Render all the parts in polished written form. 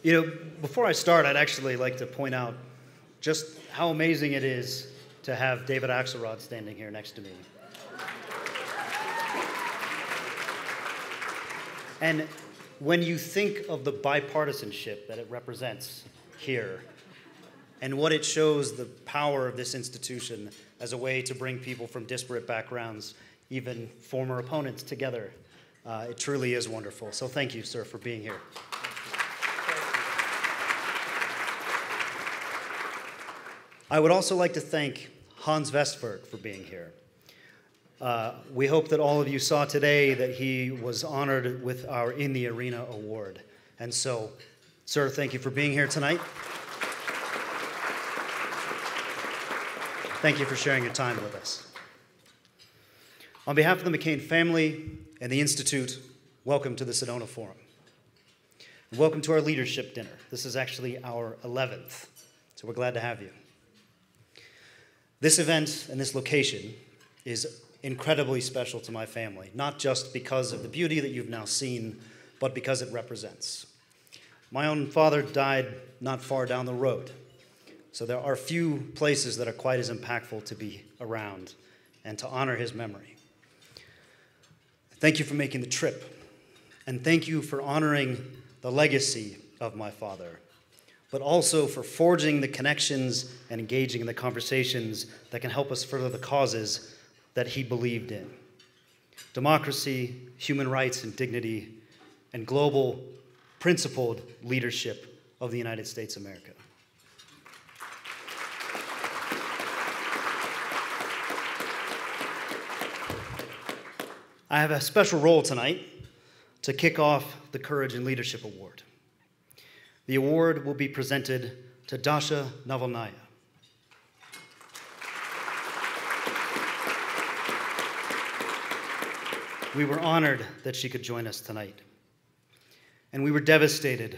You know, before I start, I'd actually like to point out just how amazing it is to have David Axelrod standing here next to me. And when you think of the bipartisanship that it represents here, and what it shows the power of this institution as a way to bring people from disparate backgrounds, even former opponents, together, it truly is wonderful. So thank you, sir, for being here. I would also like to thank Hans Vestberg for being here. We hope that all of you saw today that he was honored with our In the Arena award. And so, sir, thank you for being here tonight. Thank you for sharing your time with us. On behalf of the McCain family and the Institute, welcome to the Sedona Forum. And welcome to our leadership dinner. This is actually our 11th, so we're glad to have you. This event and this location is incredibly special to my family, not just because of the beauty that you've now seen, but because it represents. My own father died not far down the road, so there are few places that are quite as impactful to be around and to honor his memory. Thank you for making the trip, and thank you for honoring the legacy of my father, but also for forging the connections and engaging in the conversations that can help us further the causes that he believed in. Democracy, human rights and dignity, and global, principled leadership of the United States of America. I have a special role tonight to kick off the Courage and Leadership Award. The award will be presented to Dasha Navalnaya. We were honored that she could join us tonight, and we were devastated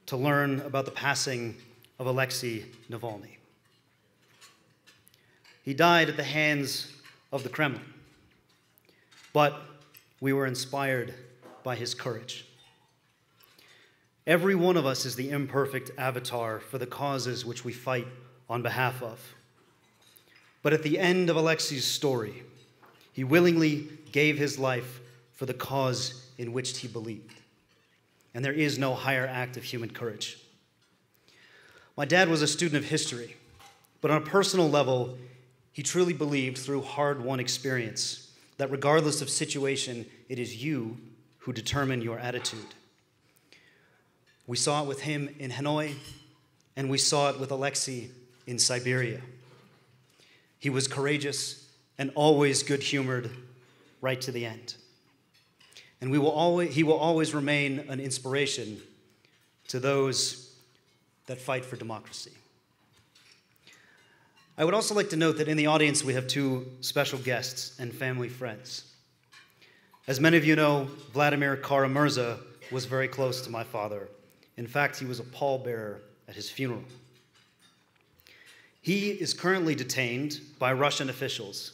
to learn about the passing of Alexei Navalny. He died at the hands of the Kremlin, but we were inspired by his courage. Every one of us is the imperfect avatar for the causes which we fight on behalf of. But at the end of Alexei's story, he willingly gave his life for the cause in which he believed. And there is no higher act of human courage. My dad was a student of history, but on a personal level, he truly believed through hard-won experience that regardless of situation, it is you who determine your attitude. We saw it with him in Hanoi, and we saw it with Alexei in Siberia. He was courageous and always good-humored right to the end. And he will always remain an inspiration to those that fight for democracy. I would also like to note that in the audience we have two special guests and family friends. As many of you know, Vladimir Kara-Murza was very close to my father. In fact, he was a pallbearer at his funeral. He is currently detained by Russian officials,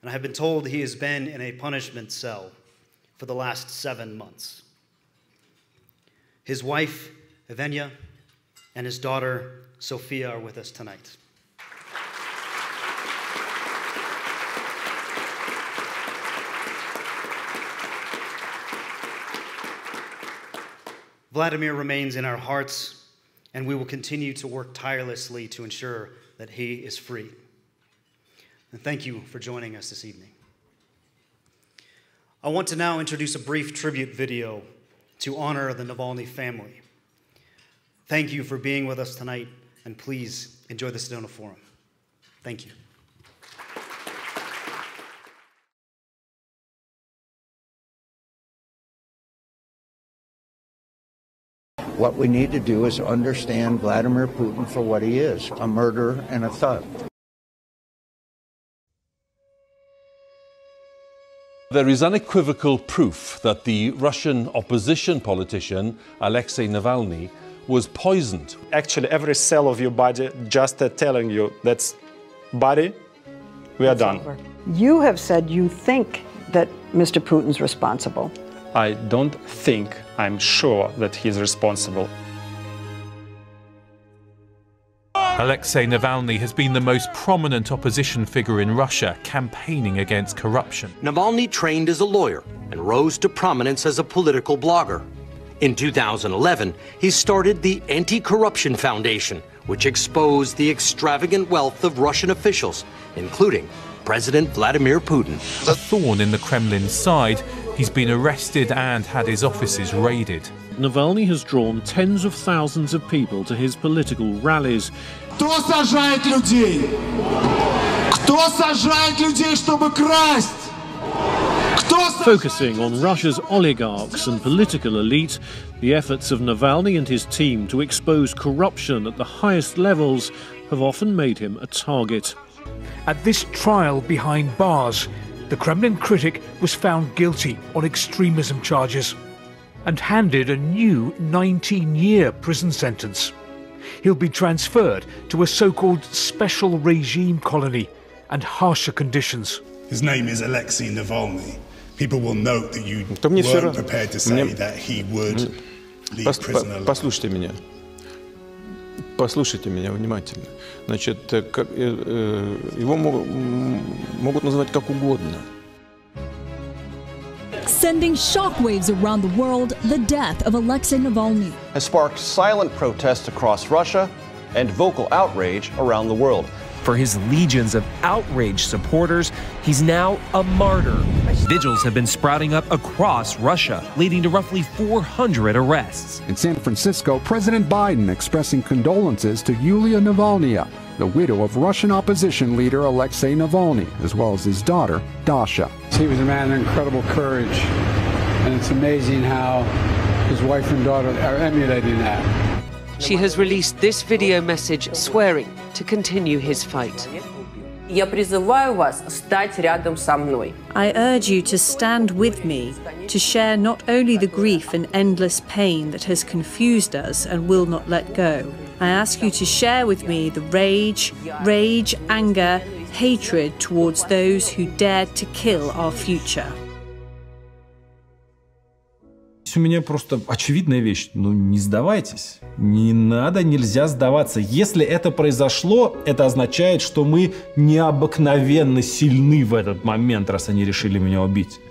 and I have been told he has been in a punishment cell for the last 7 months. His wife, Evgenia, and his daughter, Sophia, are with us tonight. Vladimir remains in our hearts, and we will continue to work tirelessly to ensure that he is free. And thank you for joining us this evening. I want to now introduce a brief tribute video to honor the Navalny family. Thank you for being with us tonight, and please enjoy the Sedona Forum. Thank you. What we need to do is understand Vladimir Putin for what he is, a murderer and a thug. There is unequivocal proof that the Russian opposition politician Alexei Navalny was poisoned. Actually, every cell of your body just telling you that's body, we are done. You have said you think that Mr. Putin's responsible. I don't think, I'm sure that he's responsible. Alexei Navalny has been the most prominent opposition figure in Russia, campaigning against corruption. Navalny trained as a lawyer and rose to prominence as a political blogger. In 2011, he started the Anti-Corruption Foundation, which exposed the extravagant wealth of Russian officials, including President Vladimir Putin. A thorn in the Kremlin's side, he's been arrested and had his offices raided. Navalny has drawn tens of thousands of people to his political rallies. Кто сажает людей? Кто сажает людей, чтобы красть? Focusing on Russia's oligarchs and political elite, the efforts of Navalny and his team to expose corruption at the highest levels have often made him a target. At this trial behind bars, the Kremlin critic was found guilty on extremism charges and handed a new 19-year prison sentence. He'll be transferred to a so-called special regime colony and harsher conditions. His name is Alexei Navalny. People will note that you weren't prepared to say that he would leave prison alone. Послушайте меня внимательно. Значит, его могут называть как угодно. Sending shockwaves around the world, the death of Alexei Navalny has sparked silent protests across Russia and vocal outrage around the world. For his legions of outraged supporters, he's now a martyr. Vigils have been sprouting up across Russia, leading to roughly 400 arrests. In San Francisco, President Biden expressing condolences to Yulia Navalnaya, the widow of Russian opposition leader Alexei Navalny, as well as his daughter, Dasha. He was a man of incredible courage, and it's amazing how his wife and daughter are emulating that. She has released this video message swearing to continue his fight. Я призываю вас стать рядом со мной. I urge you to stand with me, to share not only the grief and endless pain that has confused us and will not let go. I ask you to share with me the rage, anger, hatred towards those who dared to kill our future. У меня просто очевидная вещь. Ну, не сдавайтесь. Не надо, нельзя сдаваться. Если это произошло, это означает, что мы необыкновенно сильны в этот момент, раз они решили меня убить.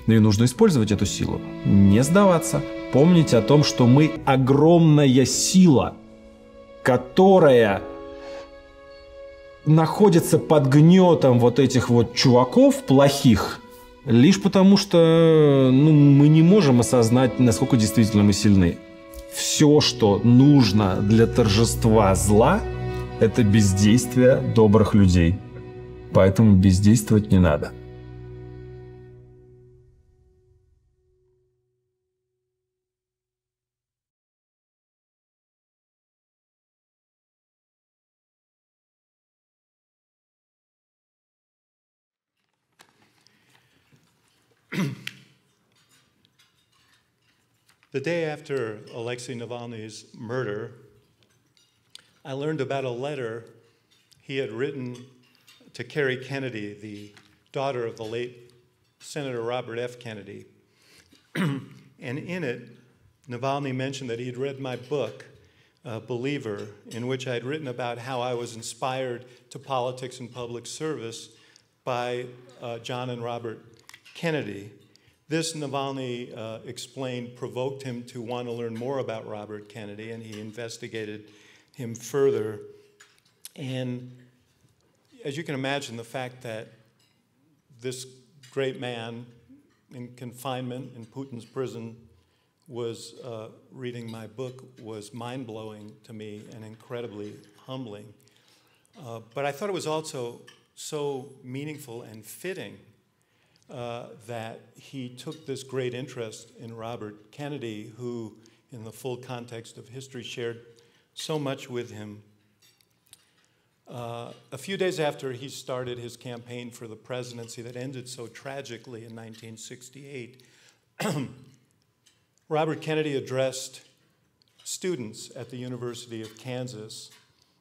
Ну и нужно использовать эту силу. Не сдаваться. Помните о том, что мы огромная сила, которая находится под гнетом вот этих вот чуваков плохих, лишь потому что мы не можем осознать, насколько действительно мы сильны. Все, что нужно для торжества зла, это бездействие добрых людей. Поэтому бездействовать не надо. The day after Alexei Navalny's murder, I learned about a letter he had written to Kerry Kennedy, the daughter of the late Senator Robert F. Kennedy. And in it, Navalny mentioned that he had read my book, Believer, in which I had written about how I was inspired to politics and public service by John and Robert Kennedy. This, Navalny explained, provoked him to want to learn more about Robert Kennedy, and he investigated him further. And as you can imagine, the fact that this great man in confinement in Putin's prison was reading my book was mind-blowing to me and incredibly humbling. But I thought it was also so meaningful and fitting that he took this great interest in Robert Kennedy, who, in the full context of history, shared so much with him. A few days after he started his campaign for the presidency that ended so tragically in 1968, Robert Kennedy addressed students at the University of Kansas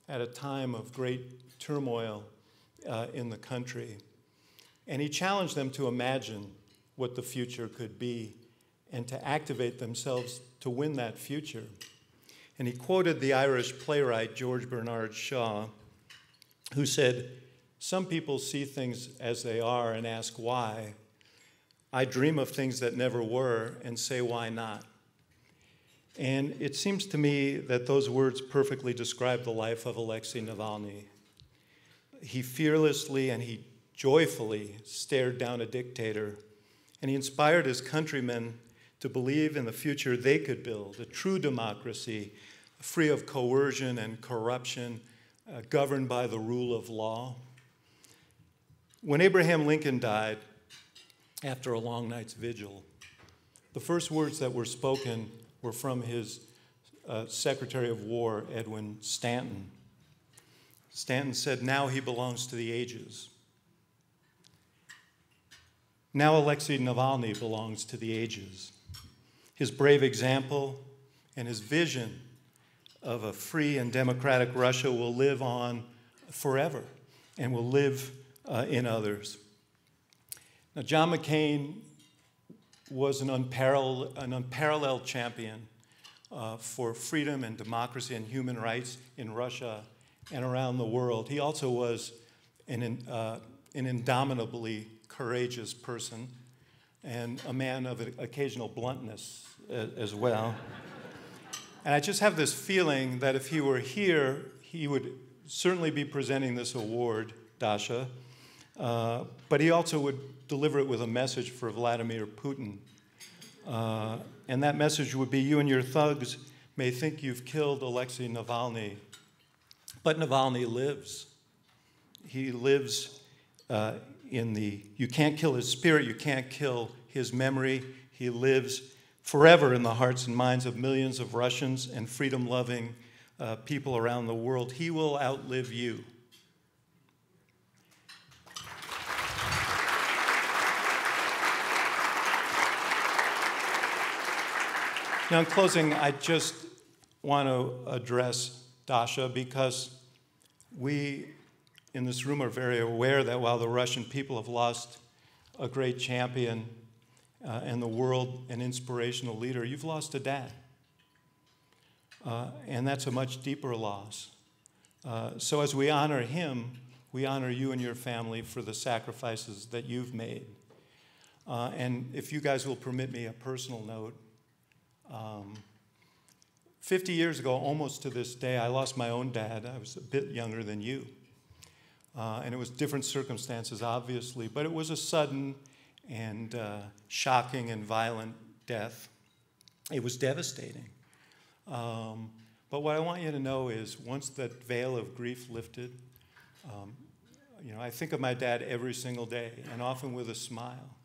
at a time of great turmoil in the country. And he challenged them to imagine what the future could be and to activate themselves to win that future. And he quoted the Irish playwright George Bernard Shaw, who said, "Some people see things as they are and ask why. I dream of things that never were and say, why not?" And it seems to me that those words perfectly describe the life of Alexei Navalny. He fearlessly and he joyfully stared down a dictator, and he inspired his countrymen to believe in the future they could build, a true democracy, free of coercion and corruption, governed by the rule of law. When Abraham Lincoln died, after a long night's vigil, the first words that were spoken were from his Secretary of War, Edwin Stanton. Stanton said, "Now he belongs to the ages." Now Alexei Navalny belongs to the ages. His brave example and his vision of a free and democratic Russia will live on forever and will live in others. Now, John McCain was an unparalleled champion for freedom and democracy and human rights in Russia and around the world. He also was an indomitably courageous person and a man of occasional bluntness as well. And I just have this feeling that if he were here, he would certainly be presenting this award, Dasha, but he also would deliver it with a message for Vladimir Putin. And that message would be, you and your thugs may think you've killed Alexei Navalny, but Navalny lives. He lives you can't kill his spirit, you can't kill his memory. He lives forever in the hearts and minds of millions of Russians and freedom-loving people around the world. He will outlive you. Now, in closing, I just want to address Dasha because we in this room are very aware that while the Russian people have lost a great champion and the world an inspirational leader, you've lost a dad. And that's a much deeper loss. So as we honor him, we honor you and your family for the sacrifices that you've made. And if you guys will permit me a personal note, 50 years ago, almost to this day, I lost my own dad. I was a bit younger than you. And it was different circumstances, obviously, but it was a sudden and shocking and violent death. It was devastating. But what I want you to know is once that veil of grief lifted, I think of my dad every single day, and often with a smile.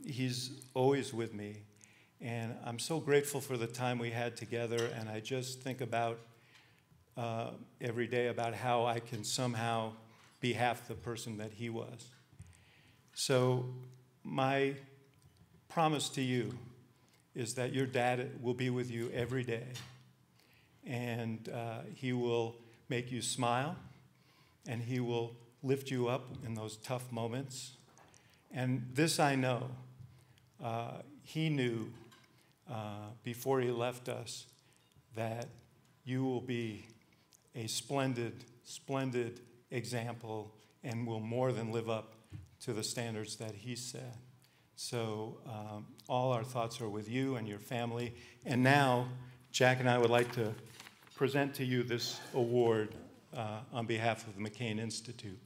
He's always with me. And I'm so grateful for the time we had together, and I just think about every day about how I can somehow be half the person that he was. So my promise to you is that your dad will be with you every day, and he will make you smile, and he will lift you up in those tough moments. And this I know, he knew before he left us that you will be a splendid, splendid example and will more than live up to the standards that he set. So all our thoughts are with you and your family. And now, Jack and I would like to present to you this award on behalf of the McCain Institute.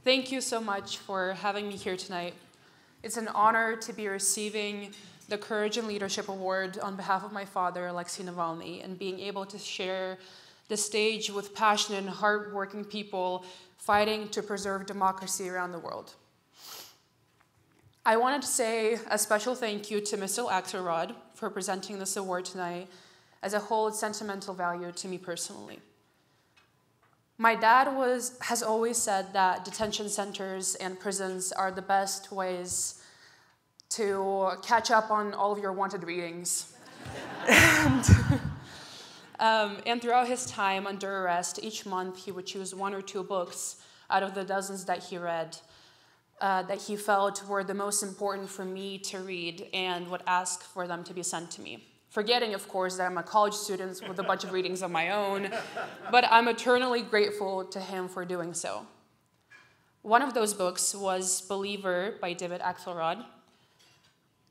Thank you so much for having me here tonight. It's an honor to be receiving the Courage and Leadership Award on behalf of my father, Alexei Navalny, and being able to share the stage with passionate and hardworking people fighting to preserve democracy around the world. I wanted to say a special thank you to Mr. Axelrod for presenting this award tonight. As a whole, it's sentimental value to me personally. My dad has always said that detention centers and prisons are the best ways to catch up on all of your wanted readings. And throughout his time under arrest, each month he would choose 1 or 2 books out of the dozens that he read that he felt were the most important for me to read and would ask for them to be sent to me. Forgetting, of course, that I'm a college student with a bunch of readings of my own, but I'm eternally grateful to him for doing so. One of those books was Believer by David Axelrod.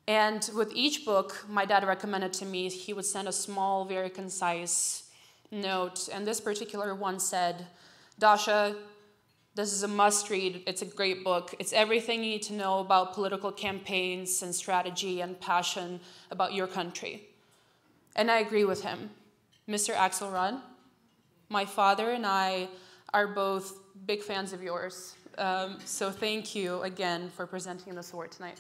And with each book my dad recommended to me, he would send a small, very concise note. And this particular one said, Dasha, this is a must-read. It's a great book. It's everything you need to know about political campaigns and strategy and passion about your country. And I agree with him. Mr. Axelrod, my father and I are both big fans of yours. So thank you again for presenting this award tonight.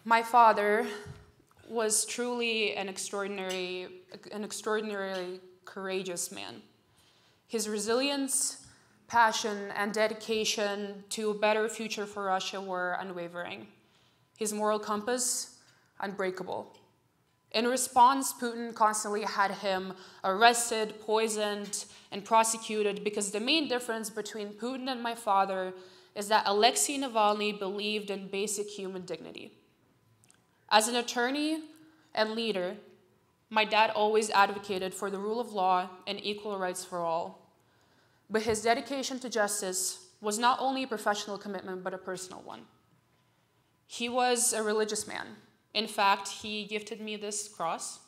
My father was truly an extraordinarily courageous man. His resilience, passion, and dedication to a better future for Russia were unwavering. His moral compass, unbreakable. In response, Putin constantly had him arrested, poisoned, and prosecuted because the main difference between Putin and my father is that Alexei Navalny believed in basic human dignity. As an attorney and leader, my dad always advocated for the rule of law and equal rights for all. But his dedication to justice was not only a professional commitment, but a personal one. He was a religious man. In fact, he gifted me this cross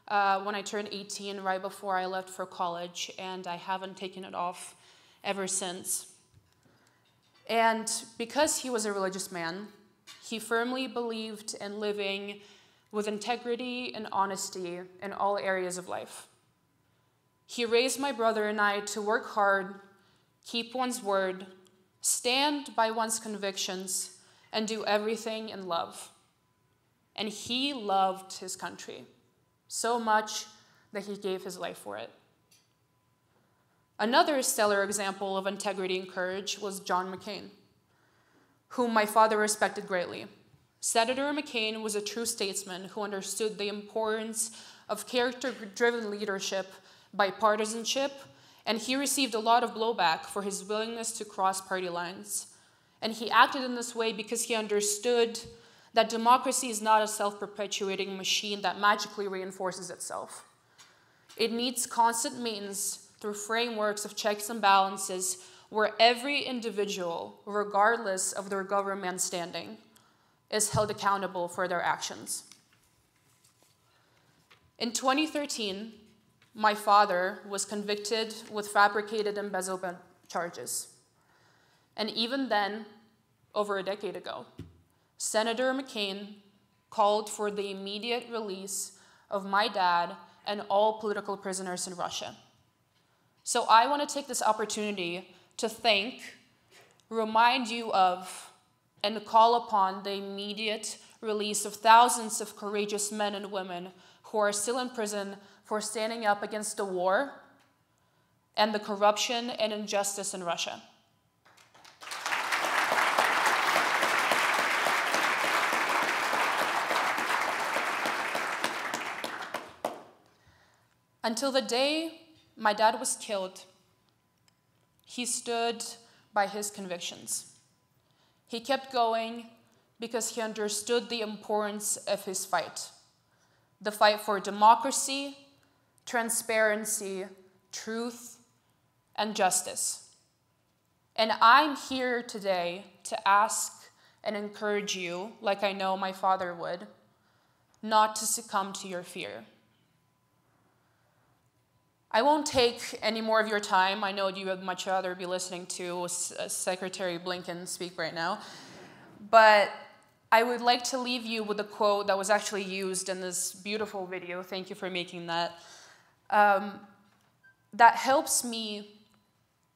when I turned 18, right before I left for college, and I haven't taken it off ever since. And because he was a religious man, he firmly believed in living with integrity and honesty in all areas of life. He raised my brother and I to work hard, keep one's word, stand by one's convictions, and do everything in love. And he loved his country so much that he gave his life for it. Another stellar example of integrity and courage was John McCain, whom my father respected greatly. Senator McCain was a true statesman who understood the importance of character-driven leadership, bipartisanship, and he received a lot of blowback for his willingness to cross party lines. And he acted in this way because he understood that democracy is not a self-perpetuating machine that magically reinforces itself. It needs constant maintenance through frameworks of checks and balances where every individual, regardless of their government standing, is held accountable for their actions. In 2013, my father was convicted with fabricated embezzlement charges. And even then, over a decade ago, Senator McCain called for the immediate release of my dad and all political prisoners in Russia. So I want to take this opportunity to thank, remind you of, and call upon the immediate release of thousands of courageous men and women who are still in prison for standing up against the war and the corruption and injustice in Russia. Until the day my dad was killed, he stood by his convictions. He kept going because he understood the importance of his fight. The fight for democracy, transparency, truth, and justice. And I'm here today to ask and encourage you, like I know my father would, not to succumb to your fear. I won't take any more of your time. I know you would much rather be listening to Secretary Blinken speak right now. But I would like to leave you with a quote that was actually used in this beautiful video. Thank you for making that. That helps me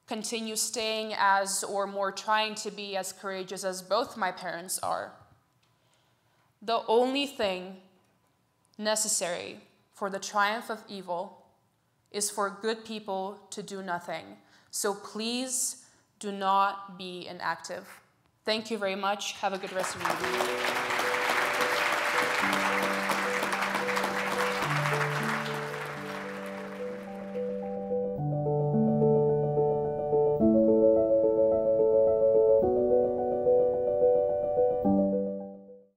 continue staying as, or more trying to be as courageous as both my parents are. The only thing necessary for the triumph of evil is for good people to do nothing. So please do not be inactive. Thank you very much. Have a good rest of your evening.